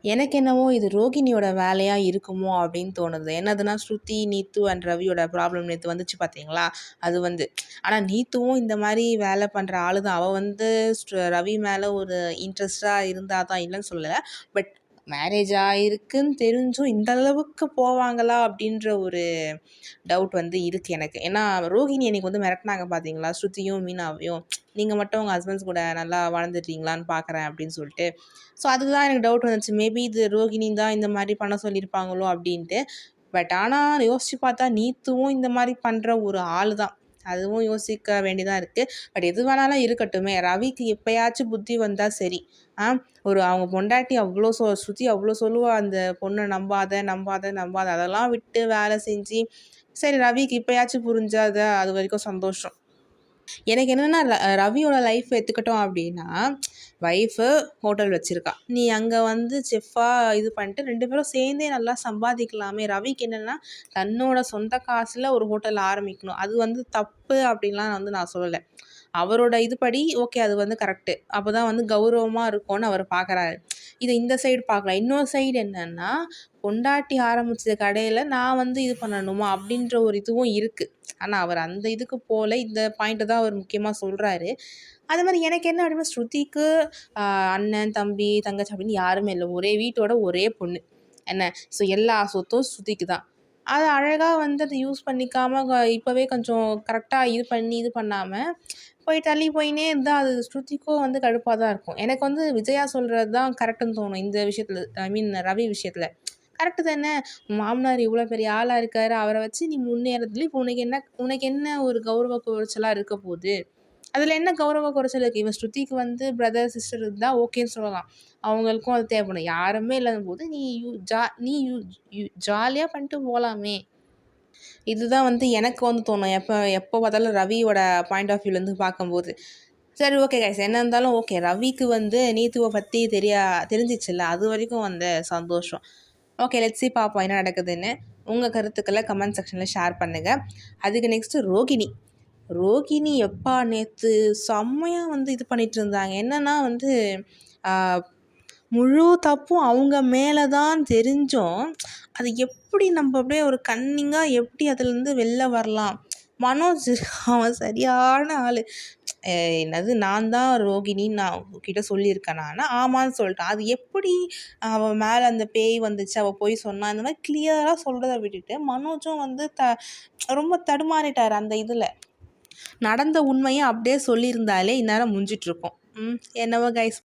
எனக்கு என்னவோ இது ரோகிணியோட வேலையா இருக்குமோ அப்படின்னு தோணுது. என்னதுன்னா, ஸ்ருதி, நீத்து அண்ட் ரவியோட ப்ராப்ளம் நேத்து வந்துச்சு பார்த்தீங்களா? அது வந்து ஆனா நீத்துவும் இந்த மாரி வேலை பண்ற ஆளு தான். அவ வந்து ரவி மேல ஒரு இன்ட்ரெஸ்ட்டா இருந்தா தான், இல்லன்னு சொல்லல. பட் மேரேஜ் ஆயிருக்குன்னு தெரிஞ்சும் இந்த அளவுக்கு போவாங்களா? அப்படின்ற ஒரு டவுட் வந்து இருக்கு எனக்கு. ஏன்னா ரோஹிணி அன்னைக்கு வந்து மிரட்டுனாங்க பார்த்தீங்களா? ஸ்ருதியும், மீனாவையும். "நீங்க மட்டும் உங்க ஹஸ்பண்ட்ஸ் கூட நல்லா வாழ்ந்துடுறீங்களான்னு பார்க்குறேன்" அப்படின்னு சொல்லிட்டு. ஸோ அதுக்கு தான் எனக்கு டவுட் வந்துச்சு. மேபி இது ரோகிணி தான் இந்த மாரி பண்ண சொல்லியிருப்பாங்களோ அப்படின்ட்டு. பட் ஆனா யோசிச்சு பார்த்தா நீத்துவும் இந்த மாரி பண்ற ஒரு ஆளு தான். அதுவும் யோசிக்க வேண்டியதா இருக்கு. பட் எது வேணாலும் இருக்கட்டுமே. ரவிக்கு எப்பயாச்சும் புத்தி வந்தா சரி. ஆ அவங்க பொண்டாட்டி அவ்ளோ ஸ்ருதி அவ்ளோ சொல்லுவா, "அந்த பொண்ண நம்பாத, நம்பாத, நம்பாத." அதெல்லாம் விட்டு வேலை செஞ்சு, சரி ரவிக்கு இப்பயாச்சும் புரிஞ்சா அது வரைக்கும் சந்தோஷம். எனக்கு என்னன்னா ரவியோட லைஃப் எடுத்துக்கிட்டோம் அப்படின்னா, ஒய்ஃபு ஹோட்டல் வச்சிருக்கா. நீ அங்க வந்து செஃப்பா இது பண்ணிட்டு 2 பேரும் சேர்ந்தே நல்லா சம்பாதிக்கலாமே! ரவிக்கு என்னன்னா, தன்னோட சொந்த காசுல ஒரு ஹோட்டல் ஆரம்பிக்கணும். அது வந்து தப்பு அப்படின்லாம் வந்து நான் சொல்லல. அவரோட இதுபடி ஓகே அது வந்து கரெக்ட்டு. அப்பதான் வந்து கௌரவமா இருக்கும்னு அவரு பார்க்குறாரு. இத இந்த சைடு பார்க்கலாம். இன்னொரு சைடு என்னன்னா, பொண்டாட்டி ஆரம்பிச்ச கடையில நான் வந்து இது பண்ணணுமா? அப்படின்ற ஒரு இதுவும் இருக்கு. ஆனா, அவர் அந்த இதுக்கு போல. இந்த பாயிண்ட்ட தான் அவர் முக்கியமா சொல்றாரு. அதேமாரி எனக்கு என்ன அப்படின்னா, ஸ்ருதிக்கு அ அண்ணன், தம்பி, தங்கச்சி அப்படின்னு யாருமே இல்ல. ஒரே வீட்டோட ஒரே பொண்ணு. என்ன? ஸோ எல்லா சொத்தும் ஸ்ருதிக்கு தான். அத அழகா வந்து அத யூஸ் பண்ணிக்காம இப்பவே கொஞ்சம் கரெக்ட்டா இது பண்ணி இது பண்ணாம, போய் தள்ளி போயின்னே இருந்தா அது ஸ்ருதிக்கும் வந்து கடுப்பா தான் இருக்கும். எனக்கு வந்து விஜயா சொல்றது தான் கரெக்ட்டுன்னு தோணும். இந்த விஷயத்துல. ஐ மீன் ரவி விஷயத்துல. கரெக்ட்டு தானே! மாமனார் இவ்வளோ பெரிய ஆளா இருக்காரு. அவர வச்சு நீ முன்னேறதுல இப்போ உனக்கு என்ன ஒரு கௌரவ குறைச்சலா இருக்க போது? அதில என்ன கௌரவ குறைச்சல் இருக்கு? இவன் ஸ்ருதிக்கு வந்து பிரதர், சிஸ்டர் இருந்தா ஓகேன்னு சொல்லலாம். அவங்களுக்கும் அது தேவைப்படும். யாருமே இல்லாதபோது நீ யூ ஜா நீ யூ யூ ஜாலியா பண்ணிட்டு போலாமே! இதுதான் வந்து எனக்கு வந்து தோணும். எப்போ பார்த்தாலும் ரவியோட பாயிண்ட் ஆஃப் வியூலேருந்து பார்க்கும்போது. சரி ஓகே கைஸ். என்ன இருந்தாலும் ஓகே. ரவிக்கு வந்து நீத்துவ பத்தி தெரிஞ்சிச்சுல்ல. அது வரைக்கும் வந்து சந்தோஷம். ஓகே லெட்ஸ் சி பார்ப்போம் என்ன நடக்குதுன்னு. உங்க கருத்துக்கள கமெண்ட் செக்ஷன்ல ஷேர் பண்ணுங்க. அதுக்கு நெக்ஸ்ட்டு ரோகிணி. ரோகிணி எப்பா நேத்து செம்மையா வந்து இது பண்ணிட்டு இருந்தாங்க. என்னன்னா வந்து ஆ முழு தப்பும் அவங்க மேல தான் தெரிஞ்சும், அது எப்படி நம்ம அப்படியே ஒரு கன்னிங்கா எப்படி அதுலேருந்து வெளில வரலாம்? மனோஜ் அவன் சரியான ஆளு. என்னது நான் தான் ரோகிணின்னு நான் உன்கிட்ட சொல்லியிருக்கேன் நானு. ஆமான்னு சொல்லிட்டான். அது எப்படி அவ மேல அந்த பேய் வந்துச்சு, அவ போய் சொன்னா, இந்த மாரி கிளியரா சொல்றத விட்டுட்டு, மனோஜும் வந்து ரொம்ப தடுமாறிட்டாரு அந்த இதுல. நடந்த உண்மைய அப்படியே சொல்லியிருந்தாலே இந்நேரம் முடிஞ்சிட்டுருக்கும். என்னவோ கைஸ்